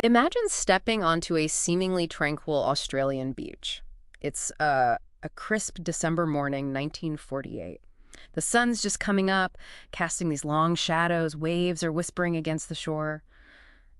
Imagine stepping onto a seemingly tranquil Australian beach. It's a crisp December morning, 1948. The sun's just coming up, casting these long shadows, waves are whispering against the shore.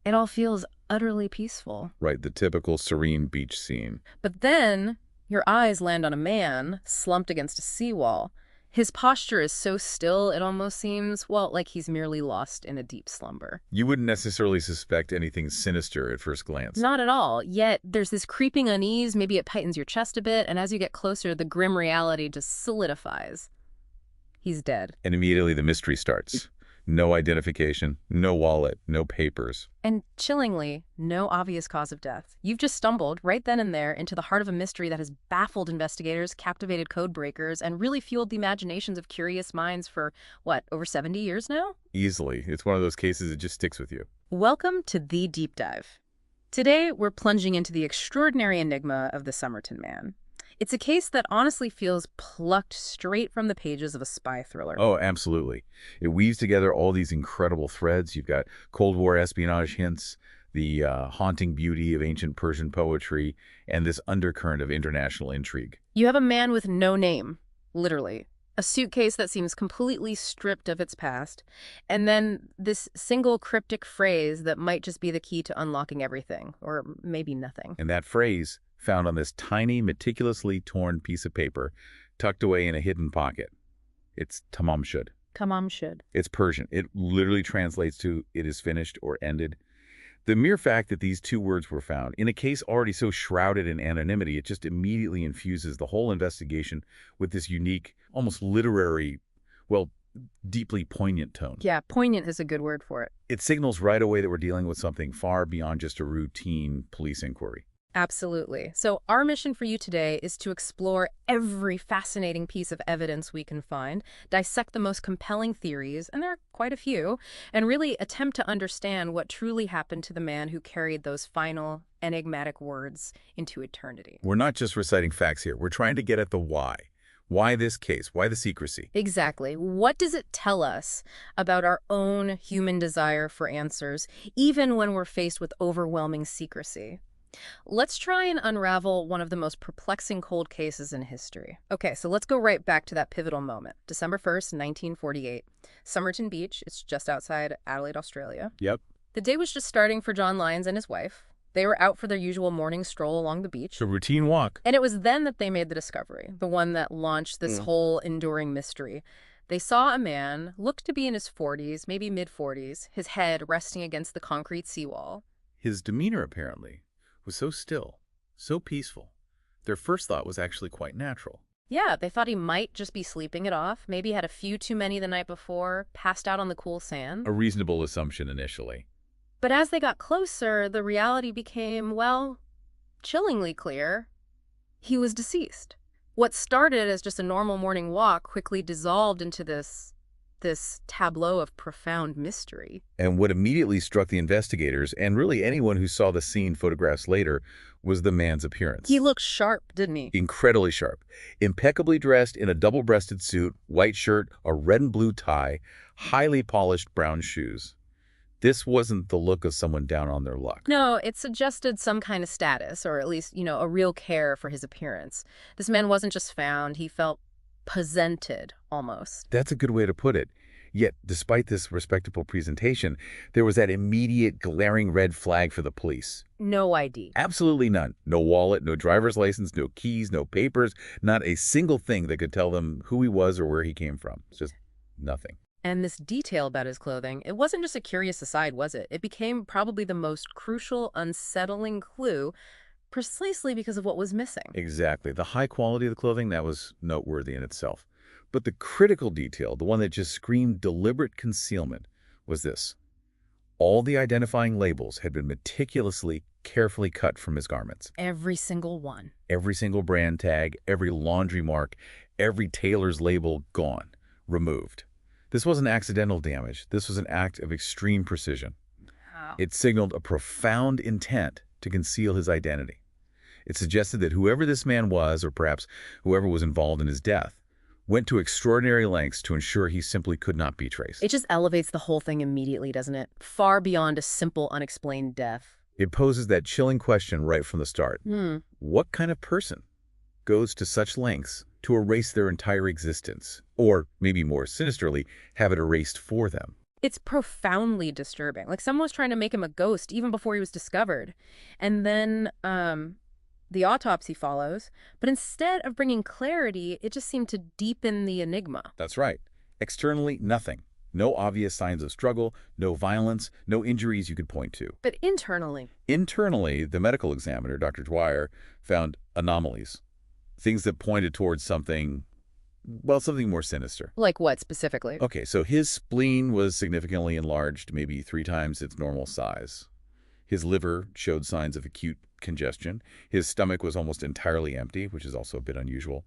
It all feels utterly peaceful. Right, the typical serene beach scene. But then your eyes land on a man slumped against a seawall. His posture is so still, it almost seems, well, like he's merely lost in a deep slumber. You wouldn't necessarily suspect anything sinister at first glance. Not at all. Yet there's this creeping unease, maybe it tightens your chest a bit, and as you get closer, the grim reality just solidifies. He's dead. And immediately the mystery starts. No identification, no wallet, no papers. And chillingly, no obvious cause of death. You've just stumbled, right then and there, into the heart of a mystery that has baffled investigators, captivated code breakers, and really fueled the imaginations of curious minds for, what, over 70 years now? Easily. It's one of those cases that just sticks with you. Welcome to The Deep Dive. Today, we're plunging into the extraordinary enigma of the Somerton man. It's a case that honestly feels plucked straight from the pages of a spy thriller. Oh, absolutely. It weaves together all these incredible threads. You've got Cold War espionage hints, the haunting beauty of ancient Persian poetry, and this undercurrent of international intrigue. You have a man with no name, literally. A suitcase that seems completely stripped of its past, and then this single cryptic phrase that might just be the key to unlocking everything, or maybe nothing. And that phrase, found on this tiny, meticulously torn piece of paper, tucked away in a hidden pocket. It's Tamam Shud. Tamam Shud. It's Persian. It literally translates to "it is finished" or "ended." The mere fact that these two words were found, in a case already so shrouded in anonymity, it just immediately infuses the whole investigation with this unique, almost literary, well, deeply poignant tone. Yeah, poignant is a good word for it. It signals right away that we're dealing with something far beyond just a routine police inquiry. Absolutely. So our mission for you today is to explore every fascinating piece of evidence we can find, dissect the most compelling theories, and there are quite a few, and really attempt to understand what truly happened to the man who carried those final, enigmatic words into eternity. We're not just reciting facts here. We're trying to get at the why. Why this case? Why the secrecy? Exactly. What does it tell us about our own human desire for answers, even when we're faced with overwhelming secrecy? Let's try and unravel one of the most perplexing cold cases in history. Okay, so let's go right back to that pivotal moment. December 1st, 1948. Somerton Beach, it's just outside Adelaide, Australia. Yep. The day was just starting for John Lyons and his wife. They were out for their usual morning stroll along the beach. It's a routine walk. And it was then that they made the discovery, the one that launched this whole enduring mystery. They saw a man, looked to be in his 40s, maybe mid-40s, his head resting against the concrete seawall. His demeanor, apparently, was so still, so peaceful. Their first thought was actually quite natural. Yeah, they thought he might just be sleeping it off, maybe had a few too many the night before, passed out on the cool sand. A reasonable assumption initially. But as they got closer, the reality became, well, chillingly clear. He was deceased. What started as just a normal morning walk quickly dissolved into this tableau of profound mystery. And what immediately struck the investigators, and really anyone who saw the scene photographs later, was the man's appearance. He looked sharp, didn't he? Incredibly sharp. Impeccably dressed in a double-breasted suit, white shirt, a red and blue tie, highly polished brown shoes. This wasn't the look of someone down on their luck. No, it suggested some kind of status, or at least, a real care for his appearance. This man wasn't just found, he felt presented, almost. That's a good way to put it. Yet, despite this respectable presentation, there was that immediate glaring red flag for the police. No ID. Absolutely none. No wallet, no driver's license, no keys, no papers, not a single thing that could tell them who he was or where he came from. It's just nothing. And this detail about his clothing, it wasn't just a curious aside, was it? It became probably the most crucial, unsettling clue precisely because of what was missing. Exactly. The high quality of the clothing, that was noteworthy in itself. But the critical detail, the one that just screamed deliberate concealment, was this. All the identifying labels had been meticulously, carefully cut from his garments. Every single one. Every single brand tag, every laundry mark, every tailor's label gone, removed. This wasn't accidental damage. This was an act of extreme precision. Wow. It signaled a profound intent to conceal his identity. It suggested that whoever this man was, or perhaps whoever was involved in his death, went to extraordinary lengths to ensure he simply could not be traced. It just elevates the whole thing immediately, doesn't it? Far beyond a simple, unexplained death. It poses that chilling question right from the start. What kind of person goes to such lengths to erase their entire existence? Or, maybe more sinisterly, have it erased for them? It's profoundly disturbing. Like someone was trying to make him a ghost even before he was discovered. And then the autopsy follows, but instead of bringing clarity, it just seemed to deepen the enigma. That's right. Externally, nothing. No obvious signs of struggle, no violence, no injuries you could point to. But internally? Internally, the medical examiner, Dr. Dwyer, found anomalies. Things that pointed towards something, well, something more sinister. Like what specifically? Okay, so his spleen was significantly enlarged, maybe 3 times its normal size. His liver showed signs of acute congestion. His stomach was almost entirely empty, which is also a bit unusual.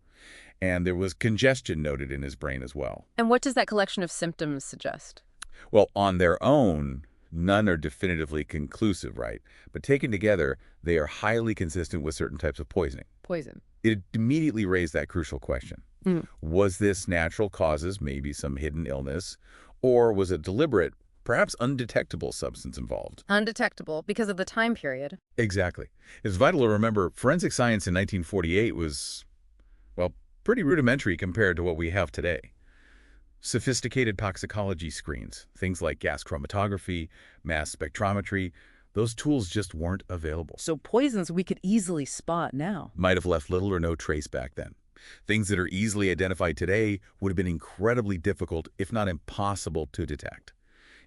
And there was congestion noted in his brain as well. And what does that collection of symptoms suggest? Well, on their own, none are definitively conclusive, right? But taken together, they are highly consistent with certain types of poisoning. Poison. It immediately raised that crucial question. Was this natural causes, maybe some hidden illness, or was it deliberate, perhaps undetectable substance involved? Undetectable because of the time period. Exactly. It's vital to remember forensic science in 1948 was, well, pretty rudimentary compared to what we have today. Sophisticated toxicology screens, things like gas chromatography, mass spectrometry, those tools just weren't available. So poisons we could easily spot now. Might have left little or no trace back then. Things that are easily identified today would have been incredibly difficult, if not impossible, to detect.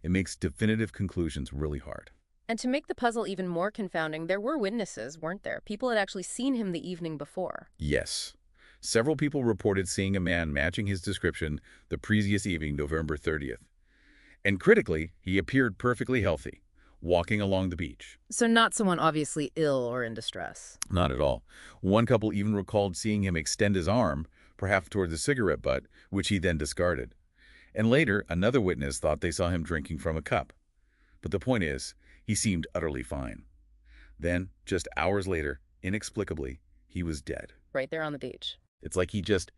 It makes definitive conclusions really hard. And to make the puzzle even more confounding, there were witnesses, weren't there? People had actually seen him the evening before. Yes. Several people reported seeing a man matching his description the previous evening, November 30th. And critically, he appeared perfectly healthy, walking along the beach. So not someone obviously ill or in distress. Not at all. One couple even recalled seeing him extend his arm, perhaps towards a cigarette butt, which he then discarded. And later, another witness thought they saw him drinking from a cup. But the point is, he seemed utterly fine. Then, just hours later, inexplicably, he was dead. Right there on the beach. It's like he just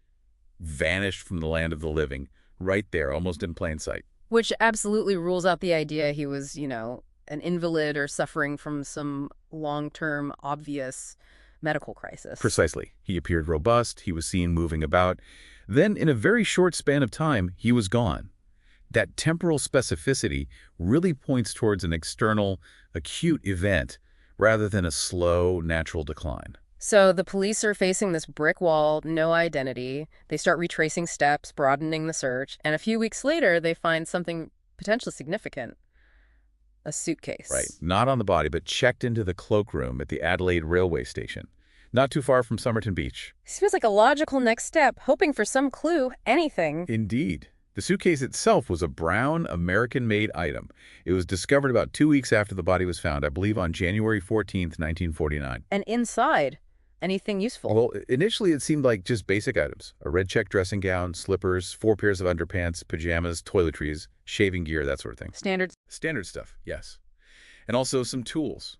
vanished from the land of the living, right there, almost in plain sight. Which absolutely rules out the idea he was, an invalid or suffering from some long-term, obvious medical crisis. Precisely. He appeared robust, he was seen moving about. Then, in a very short span of time, he was gone. That temporal specificity really points towards an external, acute event, rather than a slow, natural decline. So the police are facing this brick wall, no identity. They start retracing steps, broadening the search, and a few weeks later, they find something potentially significant. A suitcase. Right. Not on the body, but checked into the cloakroom at the Adelaide railway station. Not too far from Somerton Beach. Seems like a logical next step, hoping for some clue, anything. Indeed. The suitcase itself was a brown, American-made item. It was discovered about 2 weeks after the body was found, I believe on January 14th, 1949. And inside, anything useful? Well, initially it seemed like just basic items. A red check dressing gown, slippers, 4 pairs of underpants, pajamas, toiletries, shaving gear, that sort of thing. Standard stuff, yes. And also some tools.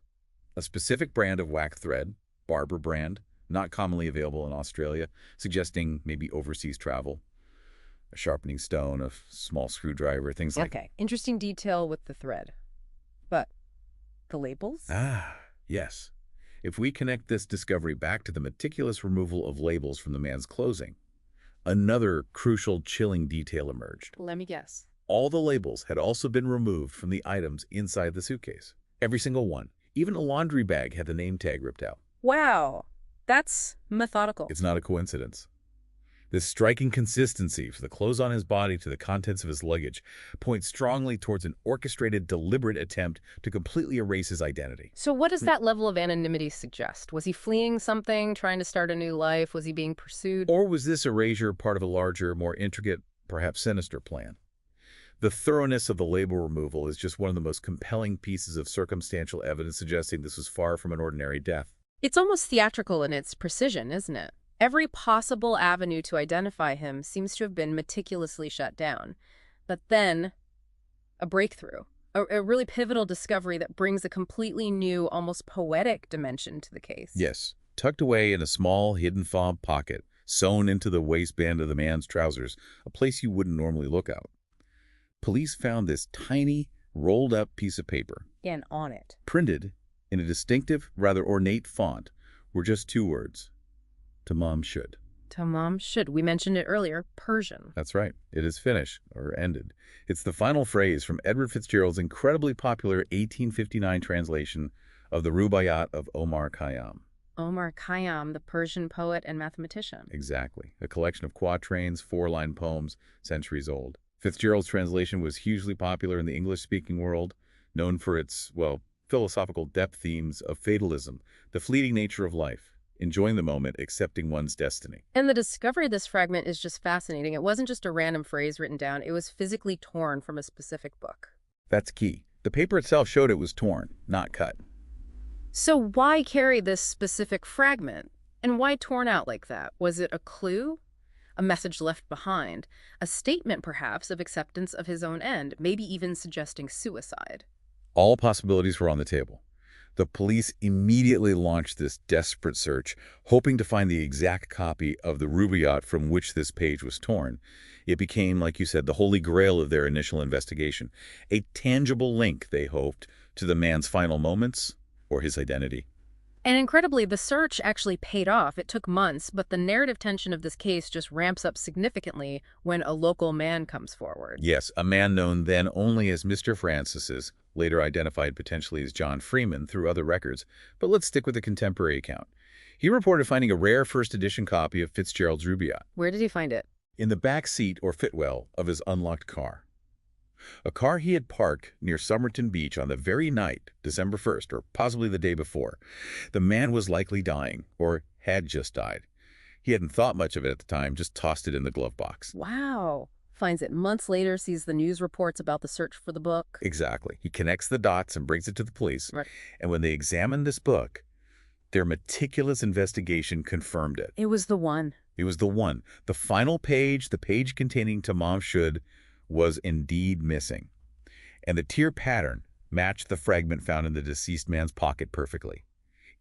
A specific brand of wax thread, barber brand, not commonly available in Australia, suggesting maybe overseas travel. A sharpening stone, a small screwdriver, things like that. Okay, interesting detail with the thread. But the labels? Ah, yes. If we connect this discovery back to the meticulous removal of labels from the man's clothing, another crucial, chilling detail emerged. Let me guess. All the labels had also been removed from the items inside the suitcase. Every single one. Even a laundry bag had the name tag ripped out. Wow, that's methodical. It's not a coincidence. This striking consistency for the clothes on his body to the contents of his luggage points strongly towards an orchestrated, deliberate attempt to completely erase his identity. So what does that level of anonymity suggest? Was he fleeing something, trying to start a new life? Was he being pursued? Or was this erasure part of a larger, more intricate, perhaps sinister plan? The thoroughness of the label removal is just one of the most compelling pieces of circumstantial evidence suggesting this was far from an ordinary death. It's almost theatrical in its precision, isn't it? Every possible avenue to identify him seems to have been meticulously shut down. But then, a breakthrough, a really pivotal discovery that brings a completely new, almost poetic dimension to the case. Yes, tucked away in a small, hidden fob pocket, sewn into the waistband of the man's trousers, a place you wouldn't normally look out. Police found this tiny, rolled-up piece of paper. And on it. Printed in a distinctive, rather ornate font, were just two words: Tamam Shud. Tamam Shud. We mentioned it earlier, Persian. That's right. It is finished, or ended. It's the final phrase from Edward FitzGerald's incredibly popular 1859 translation of the Rubaiyat of Omar Khayyam. Omar Khayyam, the Persian poet and mathematician. Exactly. A collection of quatrains, four-line poems, centuries old. FitzGerald's translation was hugely popular in the English-speaking world, known for its, well, philosophical depth themes of fatalism, the fleeting nature of life, enjoying the moment, accepting one's destiny. And the discovery of this fragment is just fascinating. It wasn't just a random phrase written down. It was physically torn from a specific book. That's key. The paper itself showed it was torn, not cut. So why carry this specific fragment? And why torn out like that? Was it a clue? A message left behind? A statement, perhaps, of acceptance of his own end, maybe even suggesting suicide? All possibilities were on the table. The police immediately launched this desperate search, hoping to find the exact copy of the Rubaiyat from which this page was torn. It became, like you said, the holy grail of their initial investigation, a tangible link, they hoped, to the man's final moments or his identity. And incredibly, the search actually paid off. It took months, but the narrative tension of this case just ramps up significantly when a local man comes forward. Yes, a man known then only as Mr. Francis's, later identified potentially as John Freeman through other records, but let's stick with the contemporary account. He reported finding a rare first edition copy of FitzGerald's Rubaiyat. Where did he find it? In the back seat or fitwell of his unlocked car. A car he had parked near Somerton Beach on the very night, December 1st, or possibly the day before. The man was likely dying, or had just died. He hadn't thought much of it at the time, just tossed it in the glove box. Wow. Finds it months later, sees the news reports about the search for the book. Exactly. He connects the dots and brings it to the police. Right. And when they examined this book, their meticulous investigation confirmed it. It was the one. It was the one. The final page, the page containing Tamam Shud, was indeed missing. And the tear pattern matched the fragment found in the deceased man's pocket perfectly.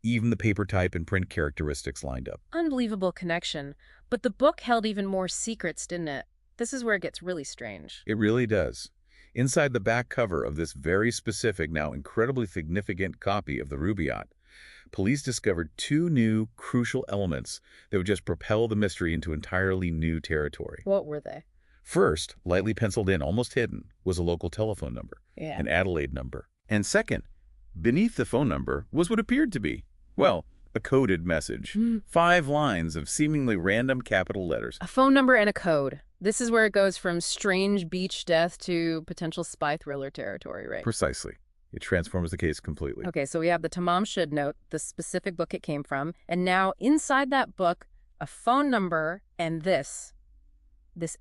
Even the paper type and print characteristics lined up. Unbelievable connection. But the book held even more secrets, didn't it? This is where it gets really strange. It really does. Inside the back cover of this very specific, now incredibly significant copy of the Rubaiyat, police discovered two new, crucial elements that would just propel the mystery into entirely new territory. What were they? First, lightly penciled in, almost hidden, was a local telephone number, Yeah. an Adelaide number. And second, beneath the phone number was what appeared to be, well, a coded message. 5 lines of seemingly random capital letters. A phone number and a code. This is where it goes from strange beach death to potential spy thriller territory, right? Precisely. It transforms the case completely. Okay, so we have the Tamam Shud note, the specific book it came from, and now inside that book, a phone number and this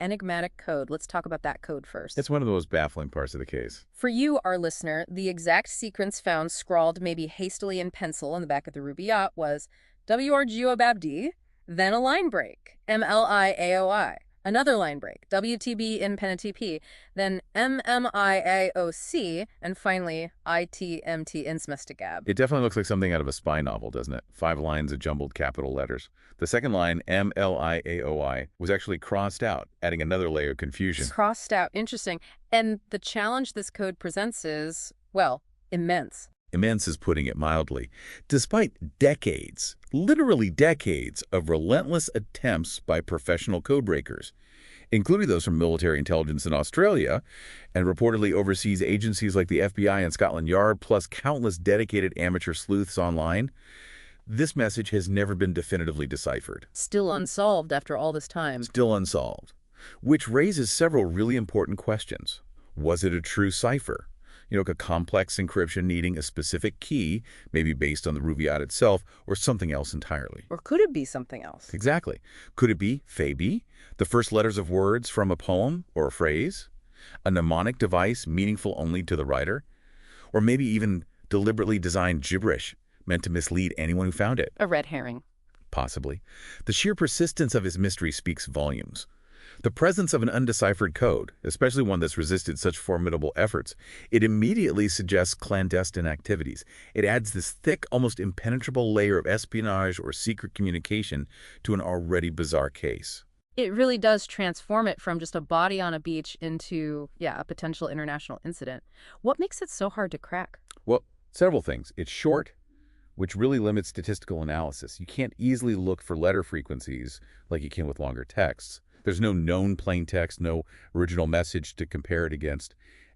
enigmatic code. Let's talk about that code first. It's one of the most baffling parts of the case. For you, our listener, the exact sequence found scrawled maybe hastily in pencil on the back of the Rubaiyat was WRGOBABD, then a line break, MLIAOI, another line break, WTB in PENATP, then MMIAOC, and finally ITMT INSMESTIGAB. It definitely looks like something out of a spy novel, doesn't it? 5 lines of jumbled capital letters. The second line, MLIAOI, was actually crossed out, adding another layer of confusion. It's crossed out. Interesting. And the challenge this code presents is, well, immense. Immense is putting it mildly. Despite decades, literally decades, of relentless attempts by professional codebreakers, including those from military intelligence in Australia and reportedly overseas agencies like the FBI and Scotland Yard, plus countless dedicated amateur sleuths online, this message has never been definitively deciphered. Still unsolved after all this time. Still unsolved. Which raises several really important questions. Was it a true cipher? You know, a complex encryption needing a specific key, maybe based on the Rubaiyat itself, or something else entirely. Or could it be something else? Exactly. Could it be Fabi, the first letters of words from a poem or a phrase? A mnemonic device meaningful only to the writer? Or maybe even deliberately designed gibberish, meant to mislead anyone who found it? A red herring. Possibly. The sheer persistence of his mystery speaks volumes. The presence of an undeciphered code, especially one that's resisted such formidable efforts, it immediately suggests clandestine activities. It adds this thick, almost impenetrable layer of espionage or secret communication to an already bizarre case. It really does transform it from just a body on a beach into, a potential international incident. What makes it so hard to crack? Well, several things. It's short, which really limits statistical analysis. You can't easily look for letter frequencies like you can with longer texts. There's no known plain text, no original message to compare it against.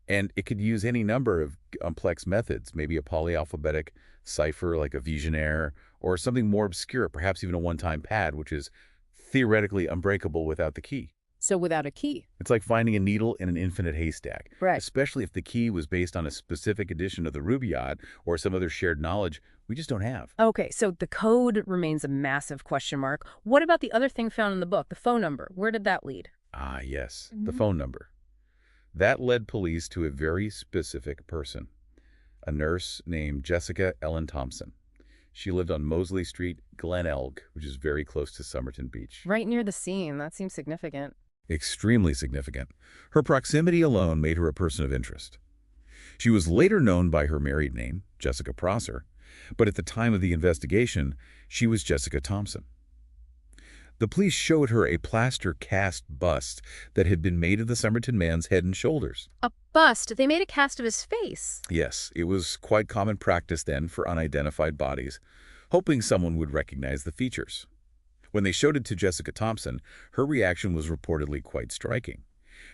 And it could use any number of complex methods, maybe a polyalphabetic cipher like a Visionaire, or something more obscure, perhaps even a one-time pad, which is theoretically unbreakable without the key. So without a key. It's like finding a needle in an infinite haystack, Right. especially if the key was based on a specific edition of the Rubaiyat or some other shared knowledge we just don't have. Okay, so the code remains a massive question mark. What about the other thing found in the book, the phone number? Where did that lead? Ah, yes, the phone number. That led police to a very specific person, a nurse named Jessica Ellen Thompson. She lived on Mosley Street, Glen Elg, which is very close to Somerton Beach. Right near the scene. That seems significant. Extremely significant. Her proximity alone made her a person of interest. She was later known by her married name, Jessica Prosser, but at the time of the investigation, she was Jessica Thompson. The police showed her a plaster cast bust that had been made of the Somerton man's head and shoulders. A bust? They made a cast of his face. Yes, it was quite common practice then for unidentified bodies, hoping someone would recognize the features. When they showed it to Jessica Thompson, her reaction was reportedly quite striking.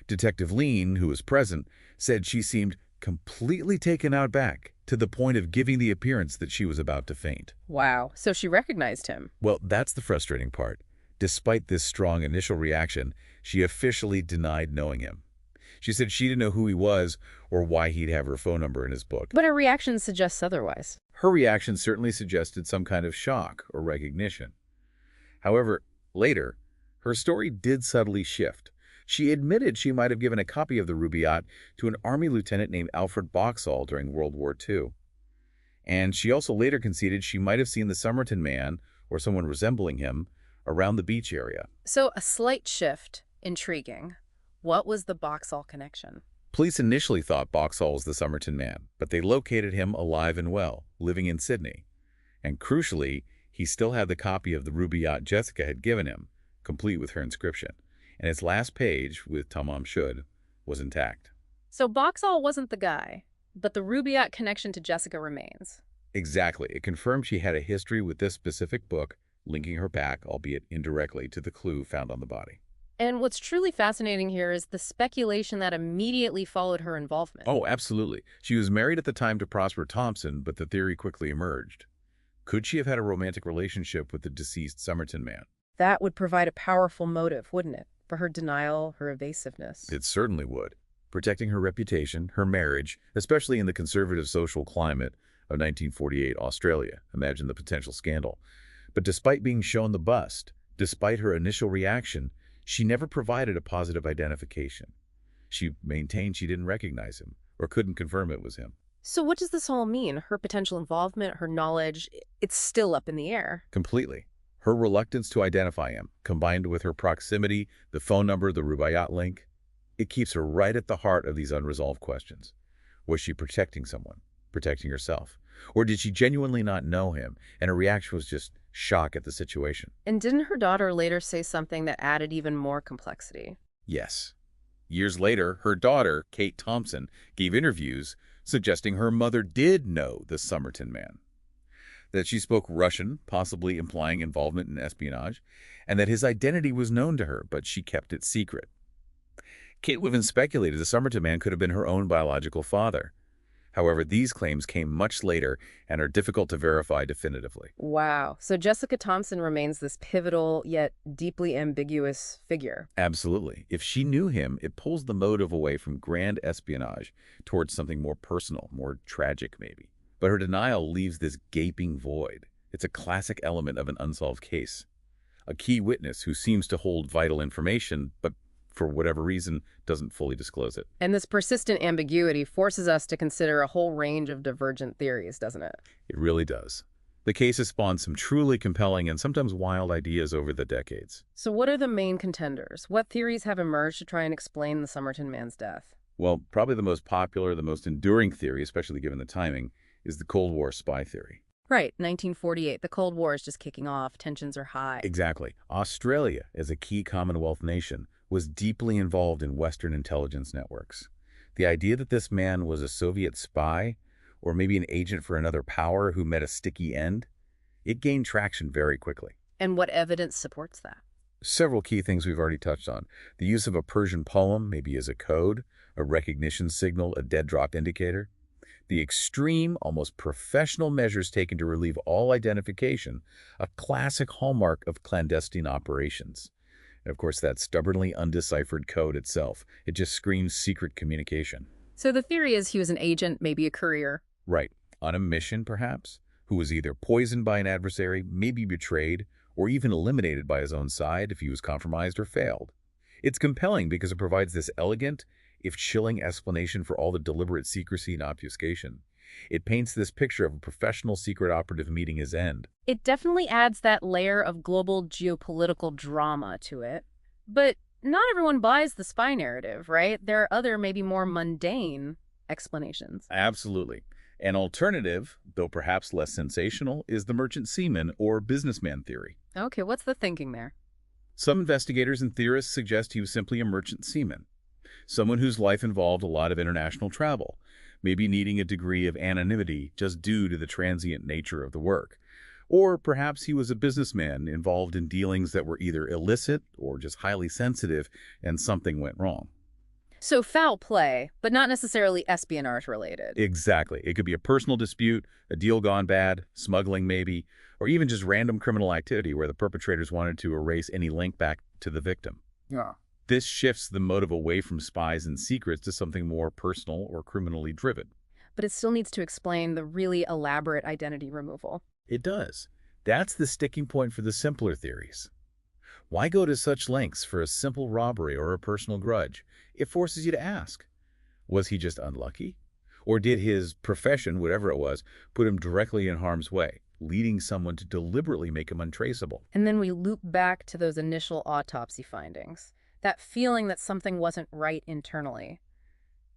Detective Lean, who was present, said she seemed completely taken aback to the point of giving the appearance that she was about to faint. Wow. So she recognized him. Well, that's the frustrating part. Despite this strong initial reaction, she officially denied knowing him. She said she didn't know who he was or why he'd have her phone number in his book. But her reaction suggests otherwise. Her reaction certainly suggested some kind of shock or recognition. However, later, her story did subtly shift. She admitted she might have given a copy of the Rubaiyat to an Army lieutenant named Alfred Boxall during World War II. And she also later conceded she might have seen the Somerton man, or someone resembling him, around the beach area. So a slight shift. Intriguing. What was the Boxall connection? Police initially thought Boxall was the Somerton man, but they located him alive and well, living in Sydney. And crucially, he still had the copy of the Rubaiyat Jessica had given him, complete with her inscription. And its last page, with Tamam Shud, was intact. So Boxall wasn't the guy, but the Rubaiyat connection to Jessica remains. Exactly. It confirmed she had a history with this specific book, linking her back, albeit indirectly, to the clue found on the body. And what's truly fascinating here is the speculation that immediately followed her involvement. Oh, absolutely. She was married at the time to Prosper Thompson, but the theory quickly emerged. Could she have had a romantic relationship with the deceased Somerton man? That would provide a powerful motive, wouldn't it? For her denial, her evasiveness. It certainly would. Protecting her reputation, her marriage, especially in the conservative social climate of 1948 Australia. Imagine the potential scandal. But despite being shown the bust, despite her initial reaction, she never provided a positive identification. She maintained she didn't recognize him, or couldn't confirm it was him. So what does this all mean? Her potential involvement, her knowledge, it's still up in the air. Completely. Her reluctance to identify him, combined with her proximity, the phone number, the Rubaiyat link, it keeps her right at the heart of these unresolved questions. Was she protecting someone, protecting herself? Or did she genuinely not know him, and her reaction was just shock at the situation? And didn't her daughter later say something that added even more complexity? Yes. Years later, her daughter, Kate Thompson, gave interviews suggesting her mother did know the Somerton man, that she spoke Russian, possibly implying involvement in espionage, and that his identity was known to her, but she kept it secret. Kate even speculated the Somerton man could have been her own biological father. However, these claims came much later and are difficult to verify definitively. Wow. So Jessica Thompson remains this pivotal yet deeply ambiguous figure. Absolutely. If she knew him, it pulls the motive away from grand espionage towards something more personal, more tragic maybe. But her denial leaves this gaping void. It's a classic element of an unsolved case. A key witness who seems to hold vital information, but for whatever reason, doesn't fully disclose it. And this persistent ambiguity forces us to consider a whole range of divergent theories, doesn't it? It really does. The case has spawned some truly compelling and sometimes wild ideas over the decades. So what are the main contenders? What theories have emerged to try and explain the Somerton man's death? Well, probably the most popular, the most enduring theory, especially given the timing, is the Cold War spy theory. Right, 1948. The Cold War is just kicking off. Tensions are high. Exactly. Australia, as a key Commonwealth nation, was deeply involved in Western intelligence networks. The idea that this man was a Soviet spy or maybe an agent for another power who met a sticky end, it gained traction very quickly. And what evidence supports that? Several key things we've already touched on. The use of a Persian poem, maybe as a code, a recognition signal, a dead drop indicator. The extreme, almost professional measures taken to relieve all identification, a classic hallmark of clandestine operations. And of course, that stubbornly undeciphered code itself. It just screams secret communication. So the theory is he was an agent, maybe a courier. Right. On a mission, perhaps, who was either poisoned by an adversary, maybe betrayed, or even eliminated by his own side if he was compromised or failed. It's compelling because it provides this elegant, if chilling, explanation for all the deliberate secrecy and obfuscation. It paints this picture of a professional secret operative meeting his end. It definitely adds that layer of global geopolitical drama to it. But not everyone buys the spy narrative, right? There are other, maybe more mundane explanations. Absolutely. An alternative, though perhaps less sensational, is the merchant seaman or businessman theory. Okay, what's the thinking there? Some investigators and theorists suggest he was simply a merchant seaman, someone whose life involved a lot of international travel, maybe needing a degree of anonymity just due to the transient nature of the work. Or perhaps he was a businessman involved in dealings that were either illicit or just highly sensitive and something went wrong. So foul play, but not necessarily espionage related. Exactly. It could be a personal dispute, a deal gone bad, smuggling maybe, or even just random criminal activity where the perpetrators wanted to erase any link back to the victim. Yeah. This shifts the motive away from spies and secrets to something more personal or criminally driven. But it still needs to explain the really elaborate identity removal. It does. That's the sticking point for the simpler theories. Why go to such lengths for a simple robbery or a personal grudge? It forces you to ask, was he just unlucky? Or did his profession, whatever it was, put him directly in harm's way, leading someone to deliberately make him untraceable? And then we loop back to those initial autopsy findings, that feeling that something wasn't right internally.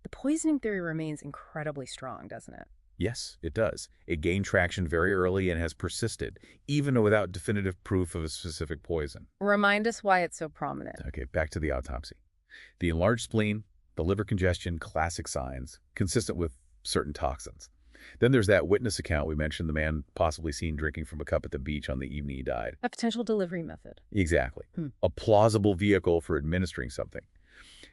The poisoning theory remains incredibly strong, doesn't it? Yes, it does. It gained traction very early and has persisted, even without definitive proof of a specific poison. Remind us why it's so prominent. Okay, back to the autopsy. The enlarged spleen, the liver congestion, classic signs, consistent with certain toxins. Then there's that witness account we mentioned, the man possibly seen drinking from a cup at the beach on the evening he died. A potential delivery method. Exactly. A plausible vehicle for administering something.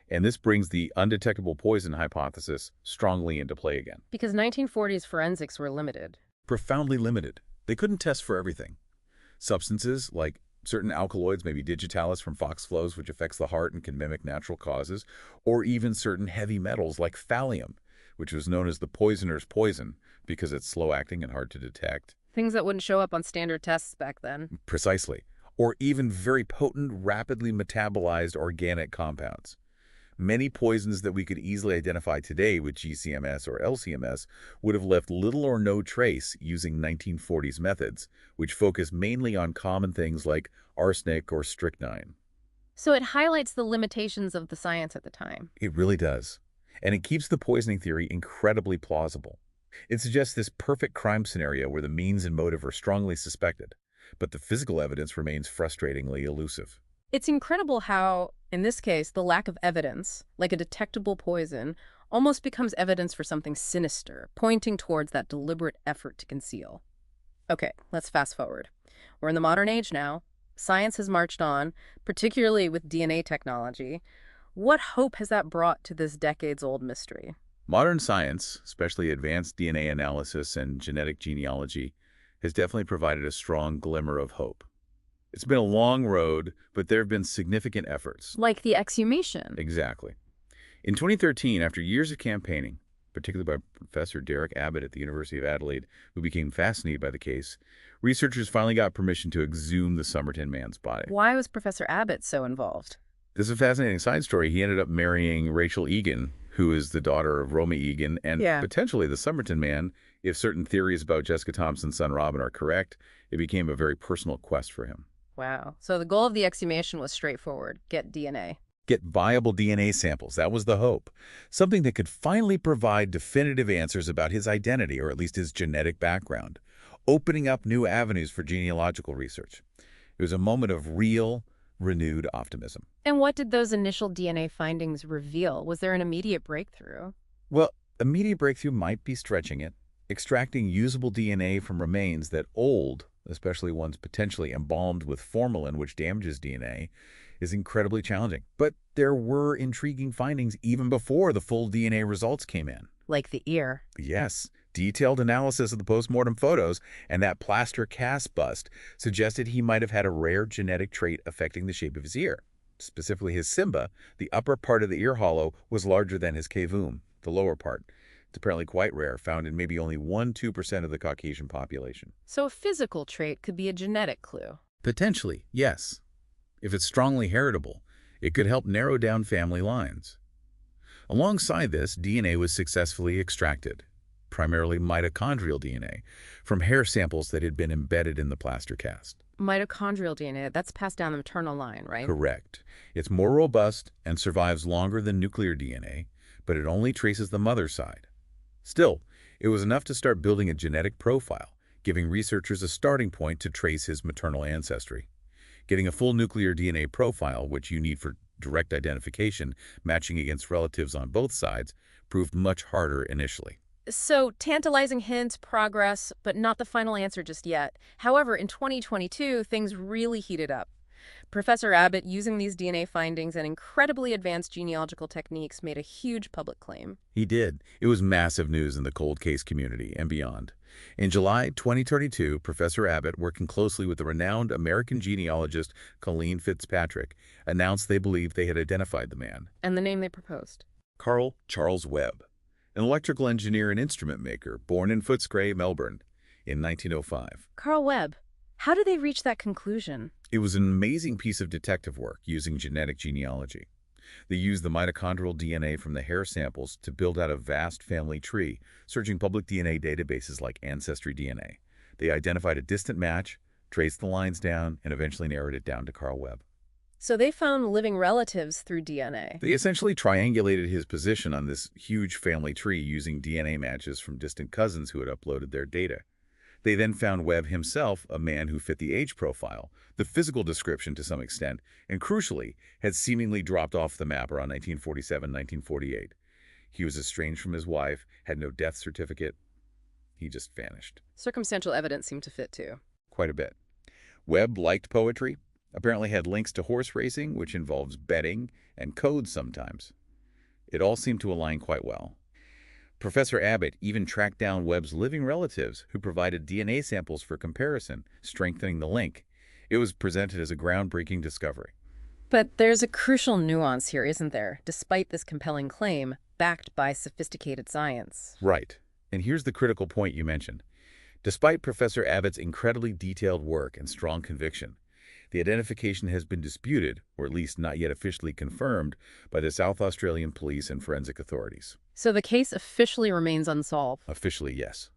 And this brings the undetectable poison hypothesis strongly into play again. Because 1940s forensics were limited. Profoundly limited. They couldn't test for everything. Substances like certain alkaloids, maybe digitalis from foxgloves, which affects the heart and can mimic natural causes, or even certain heavy metals like thallium, which was known as the poisoner's poison because it's slow-acting and hard to detect. Things that wouldn't show up on standard tests back then. Precisely. Or even very potent, rapidly metabolized organic compounds. Many poisons that we could easily identify today with GCMS or LCMS would have left little or no trace using 1940s methods, which focus mainly on common things like arsenic or strychnine. So it highlights the limitations of the science at the time. It really does. And it keeps the poisoning theory incredibly plausible. It suggests this perfect crime scenario where the means and motive are strongly suspected, but the physical evidence remains frustratingly elusive. It's incredible how, in this case, the lack of evidence, like a detectable poison, almost becomes evidence for something sinister, pointing towards that deliberate effort to conceal. Okay, let's fast forward. We're in the modern age now. Science has marched on, particularly with DNA technology. What hope has that brought to this decades-old mystery? Modern science, especially advanced DNA analysis and genetic genealogy, has definitely provided a strong glimmer of hope. It's been a long road, but there have been significant efforts. Like the exhumation. Exactly. In 2013, after years of campaigning, particularly by Professor Abbott at the University of Adelaide, who became fascinated by the case, researchers finally got permission to exhume the Somerton man's body. Why was Professor Abbott so involved? This is a fascinating side story. He ended up marrying Rachel Egan, who is the daughter of Roma Egan, and potentially the Somerton man. If certain theories about Jessica Thompson's son Robin are correct, it became a very personal quest for him. Wow. So the goal of the exhumation was straightforward. Get DNA. Get viable DNA samples. That was the hope. Something that could finally provide definitive answers about his identity, or at least his genetic background, opening up new avenues for genealogical research. It was a moment of real, renewed optimism. And what did those initial DNA findings reveal? Was there an immediate breakthrough? Well, immediate breakthrough might be stretching it. Extracting usable DNA from remains that old, especially ones potentially embalmed with formalin which damages DNA, is incredibly challenging. But there were intriguing findings even before the full DNA results came in. Like the ear. Yes, detailed analysis of the postmortem photos and that plaster cast bust suggested he might have had a rare genetic trait affecting the shape of his ear. Specifically his simba, the upper part of the ear hollow was larger than his cavum, the lower part. It's apparently quite rare, found in maybe only 1–2% of the Caucasian population. So a physical trait could be a genetic clue. Potentially, yes. If it's strongly heritable, it could help narrow down family lines. Alongside this, DNA was successfully extracted, primarily mitochondrial DNA, from hair samples that had been embedded in the plaster cast. Mitochondrial DNA, that's passed down the maternal line, right? Correct. It's more robust and survives longer than nuclear DNA, but it only traces the mother side. Still, it was enough to start building a genetic profile, giving researchers a starting point to trace his maternal ancestry. Getting a full nuclear DNA profile, which you need for direct identification, matching against relatives on both sides, proved much harder initially. So, tantalizing hint, progress, but not the final answer just yet. However, in 2022, things really heated up. Professor Abbott, using these DNA findings and incredibly advanced genealogical techniques, made a huge public claim. He did. It was massive news in the cold case community and beyond. In July 2022, Professor Abbott, working closely with the renowned American genealogist Colleen Fitzpatrick, announced they believed they had identified the man. And the name they proposed? Carl Charles Webb, an electrical engineer and instrument maker born in Footscray, Melbourne, in 1905. Carl Webb. How did they reach that conclusion? It was an amazing piece of detective work using genetic genealogy. They used the mitochondrial DNA from the hair samples to build out a vast family tree, searching public DNA databases like Ancestry DNA. They identified a distant match, traced the lines down, and eventually narrowed it down to Carl Webb. So they found living relatives through DNA. They essentially triangulated his position on this huge family tree using DNA matches from distant cousins who had uploaded their data. They then found Webb himself, a man who fit the age profile, the physical description to some extent, and crucially, had seemingly dropped off the map around 1947–1948. He was estranged from his wife, had no death certificate. He just vanished. Circumstantial evidence seemed to fit too. Quite a bit. Webb liked poetry, apparently had links to horse racing, which involves betting, and codes sometimes. It all seemed to align quite well. Professor Abbott even tracked down Webb's living relatives who provided DNA samples for comparison, strengthening the link. It was presented as a groundbreaking discovery. But there's a crucial nuance here, isn't there? Despite this compelling claim, backed by sophisticated science. Right. And here's the critical point you mentioned. Despite Professor Abbott's incredibly detailed work and strong conviction, the identification has been disputed, or at least not yet officially confirmed, by the South Australian police and forensic authorities. So the case officially remains unsolved? Officially, yes.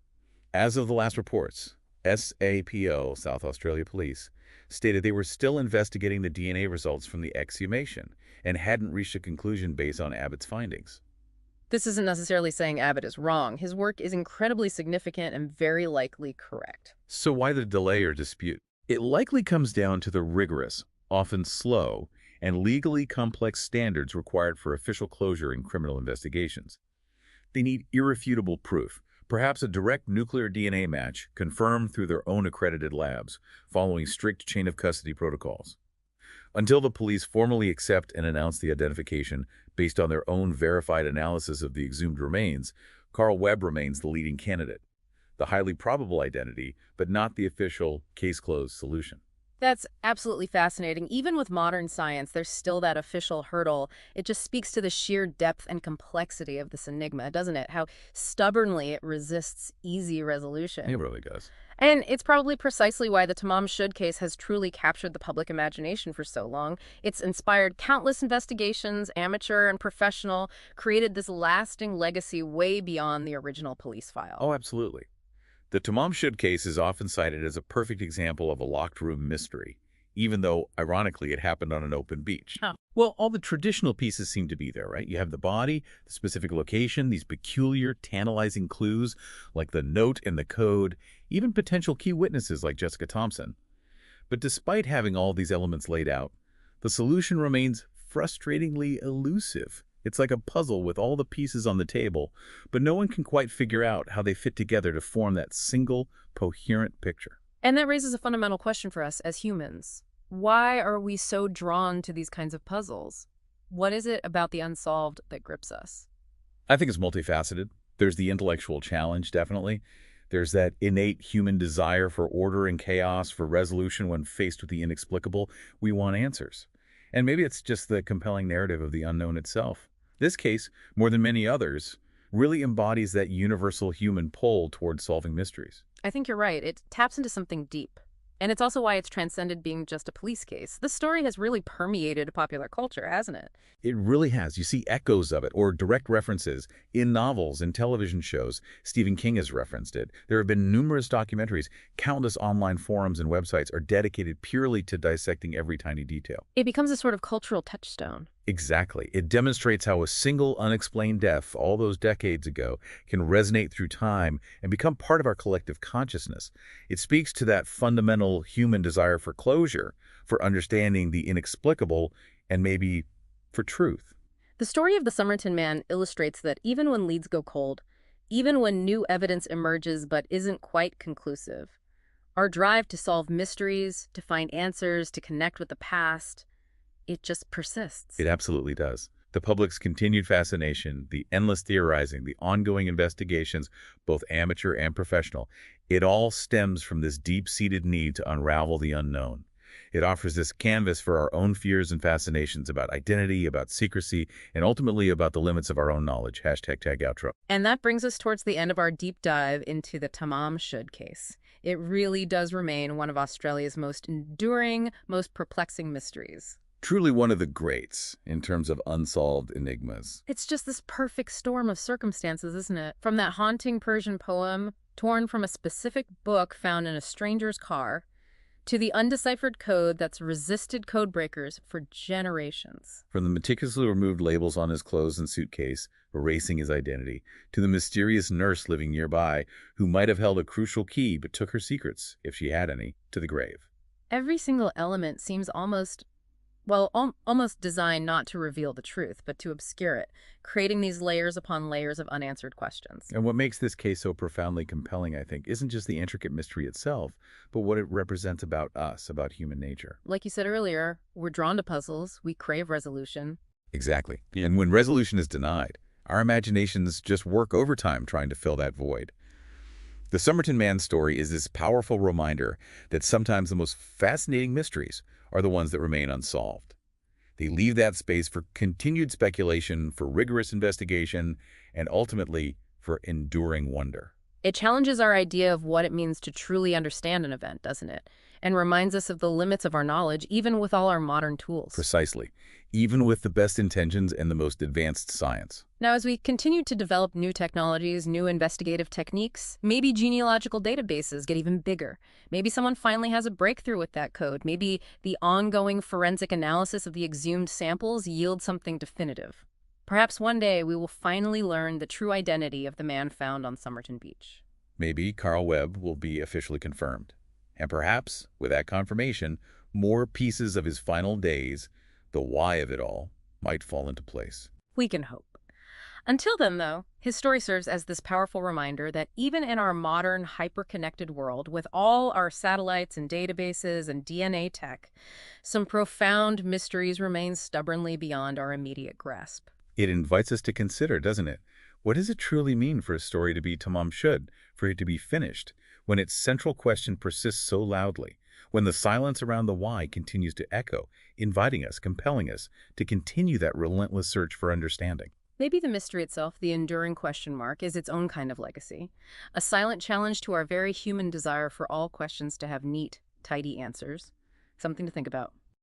As of the last reports, SAPO, South Australia Police, stated they were still investigating the DNA results from the exhumation and hadn't reached a conclusion based on Abbott's findings. This isn't necessarily saying Abbott is wrong. His work is incredibly significant and very likely correct. So why the delay or dispute? It likely comes down to the rigorous, often slow, and legally complex standards required for official closure in criminal investigations. They need irrefutable proof, perhaps a direct nuclear DNA match confirmed through their own accredited labs, following strict chain-of-custody protocols. Until the police formally accept and announce the identification based on their own verified analysis of the exhumed remains, Carl Webb remains the leading candidate. The highly probable identity, but not the official case-closed solution. That's absolutely fascinating. Even with modern science, there's still that official hurdle. It just speaks to the sheer depth and complexity of this enigma, doesn't it? How stubbornly it resists easy resolution. It really does. And it's probably precisely why the Tamam Shud case has truly captured the public imagination for so long. It's inspired countless investigations, amateur and professional, created this lasting legacy way beyond the original police file. Oh, absolutely. The Tamam Shud case is often cited as a perfect example of a locked room mystery, even though, ironically, it happened on an open beach. Oh. Well, all the traditional pieces seem to be there, right? You have the body, the specific location, these peculiar, tantalizing clues, like the note and the code, even potential key witnesses like Jessica Thompson. But despite having all these elements laid out, the solution remains frustratingly elusive. It's like a puzzle with all the pieces on the table, but no one can quite figure out how they fit together to form that single, coherent picture. And that raises a fundamental question for us as humans. Why are we so drawn to these kinds of puzzles? What is it about the unsolved that grips us? I think it's multifaceted. There's the intellectual challenge, definitely. There's that innate human desire for order and chaos, for resolution when faced with the inexplicable. We want answers. And maybe it's just the compelling narrative of the unknown itself. This case, more than many others, really embodies that universal human pull towards solving mysteries. I think you're right. It taps into something deep. And it's also why it's transcended being just a police case. This story has really permeated popular culture, hasn't it? It really has. You see echoes of it or direct references in novels and television shows. Stephen King has referenced it. There have been numerous documentaries. Countless online forums and websites are dedicated purely to dissecting every tiny detail. It becomes a sort of cultural touchstone. Exactly. It demonstrates how a single unexplained death all those decades ago can resonate through time and become part of our collective consciousness. It speaks to that fundamental human desire for closure, for understanding the inexplicable, and maybe for truth. The story of the Somerton man illustrates that even when leads go cold, even when new evidence emerges but isn't quite conclusive, our drive to solve mysteries, to find answers, to connect with the past, it just persists. It absolutely does. The public's continued fascination, the endless theorizing, the ongoing investigations, both amateur and professional, it all stems from this deep-seated need to unravel the unknown. It offers this canvas for our own fears and fascinations about identity, about secrecy, and ultimately about the limits of our own knowledge. #TagOutro. And that brings us towards the end of our deep dive into the Tamam Shud case. It really does remain one of Australia's most enduring, most perplexing mysteries. Truly one of the greats in terms of unsolved enigmas. It's just this perfect storm of circumstances, isn't it? From that haunting Persian poem, torn from a specific book found in a stranger's car, to the undeciphered code that's resisted code breakers for generations. From the meticulously removed labels on his clothes and suitcase, erasing his identity, to the mysterious nurse living nearby who might have held a crucial key but took her secrets, if she had any, to the grave. Every single element seems almost designed not to reveal the truth, but to obscure it, creating these layers upon layers of unanswered questions. And what makes this case so profoundly compelling, I think, isn't just the intricate mystery itself, but what it represents about us, about human nature. Like you said earlier, we're drawn to puzzles, we crave resolution. Exactly. And when resolution is denied, our imaginations just work overtime trying to fill that void. The Somerton man's story is this powerful reminder that sometimes the most fascinating mysteries are the ones that remain unsolved. They leave that space for continued speculation, for rigorous investigation, and ultimately for enduring wonder. It challenges our idea of what it means to truly understand an event, doesn't it? And reminds us of the limits of our knowledge, even with all our modern tools. Precisely. Even with the best intentions and the most advanced science. Now, as we continue to develop new technologies, new investigative techniques, maybe genealogical databases get even bigger. Maybe someone finally has a breakthrough with that code. Maybe the ongoing forensic analysis of the exhumed samples yields something definitive. Perhaps one day we will finally learn the true identity of the man found on Somerton Beach. Maybe Carl Webb will be officially confirmed. And perhaps, with that confirmation, more pieces of his final days, the why of it all, might fall into place. We can hope. Until then, though, his story serves as this powerful reminder that even in our modern, hyper-connected world, with all our satellites and databases and DNA tech, some profound mysteries remain stubbornly beyond our immediate grasp. It invites us to consider, doesn't it? What does it truly mean for a story to be Tamam Shud, for it to be finished, when its central question persists so loudly, when the silence around the why continues to echo, inviting us, compelling us to continue that relentless search for understanding? Maybe the mystery itself, the enduring question mark, is its own kind of legacy, a silent challenge to our very human desire for all questions to have neat, tidy answers. Something to think about.